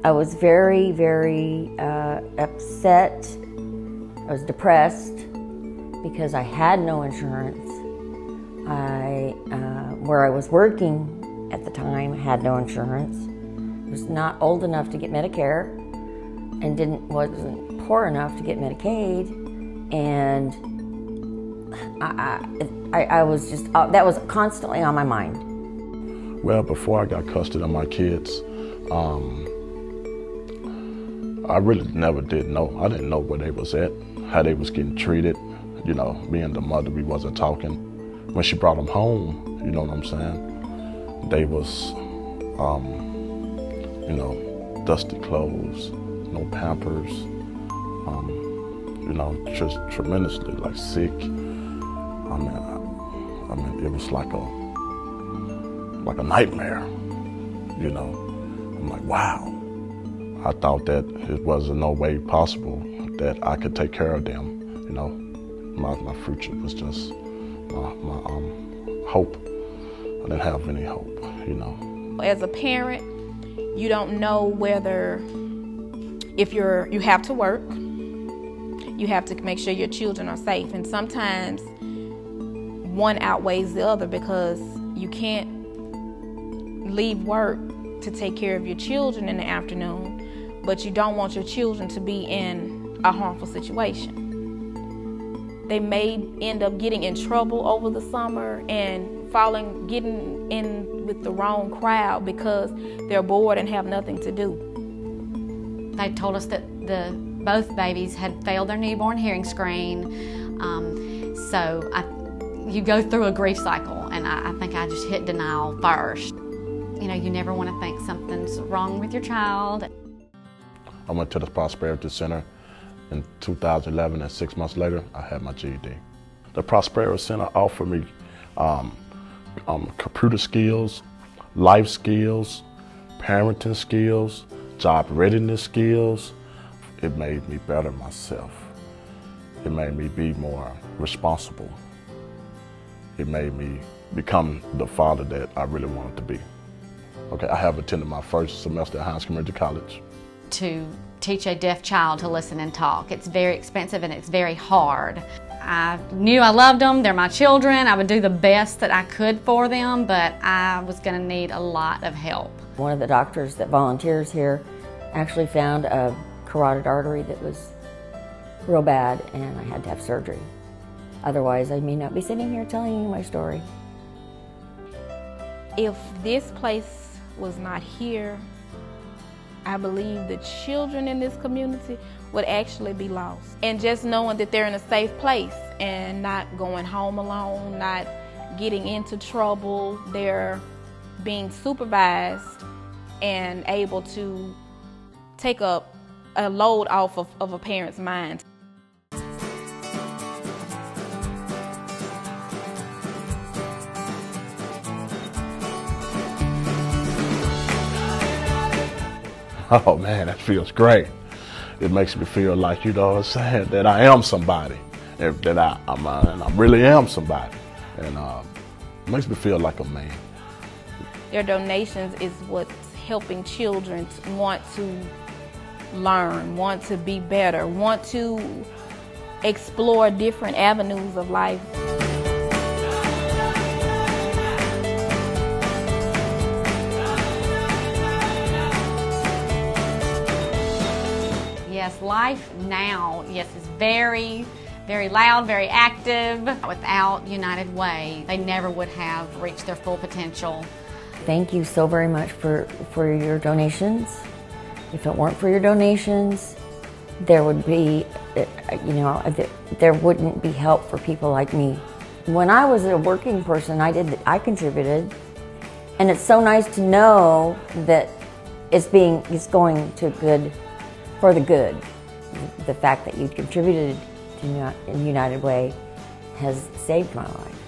I was very, very upset. I was depressed because I had no insurance. Where I was working at the time had no insurance. I was not old enough to get Medicare and wasn't poor enough to get Medicaid. And I was just, that was constantly on my mind. Well, before I got custody of my kids, I really never did know. I didn't know where they was at, how they was getting treated. You know, me and the mother, we wasn't talking. When she brought them home, you know what I'm saying? They was, you know, dusty clothes, no Pampers, you know, just tremendously like sick. I mean, it was like a nightmare, you know. I'm like, wow. I thought that it wasn't no way possible that I could take care of them, you know. My future was just my hope. I didn't have any hope, you know. As a parent, you don't know whether, if you have to work, you have to make sure your children are safe. And sometimes one outweighs the other because you can't leave work to take care of your children in the afternoon, but you don't want your children to be in a harmful situation. They may end up getting in trouble over the summer and getting in with the wrong crowd because they're bored and have nothing to do. They told us that both babies had failed their newborn hearing screen. So you go through a grief cycle, and I think I just hit denial first. You know, you never want to think something's wrong with your child. I went to the Prosperity Center in 2011, and 6 months later, I had my GED. The Prosperity Center offered me computer skills, life skills, parenting skills, job readiness skills. It made me better myself. It made me be more responsible. It made me become the father that I really wanted to be. Okay, I have attended my first semester at Hinds Community College. To teach a deaf child to listen and talk, it's very expensive and it's very hard. I knew I loved them, they're my children, I would do the best that I could for them, but I was going to need a lot of help. One of the doctors that volunteers here actually found a carotid artery that was real bad, and I had to have surgery. Otherwise, I may not be sitting here telling you my story. If this place was not here, I believe the children in this community would actually be lost. And just knowing that they're in a safe place and not going home alone, not getting into trouble, they're being supervised and able to take a load off of a parent's mind. Oh man, that feels great. It makes me feel like, you know what I'm saying, that I am somebody, and that I really am somebody. And it makes me feel like a man. Their donations is what's helping children want to learn, want to be better, want to explore different avenues of life. Yes, life now, yes, is very, very loud, very active. Without United Way, they never would have reached their full potential. Thank you so very much for your donations. If it weren't for your donations, there would be, there wouldn't be help for people like me. When I was a working person, I contributed, and it's so nice to know that it's going to good. For the good. The fact that you contributed to United Way has saved my life.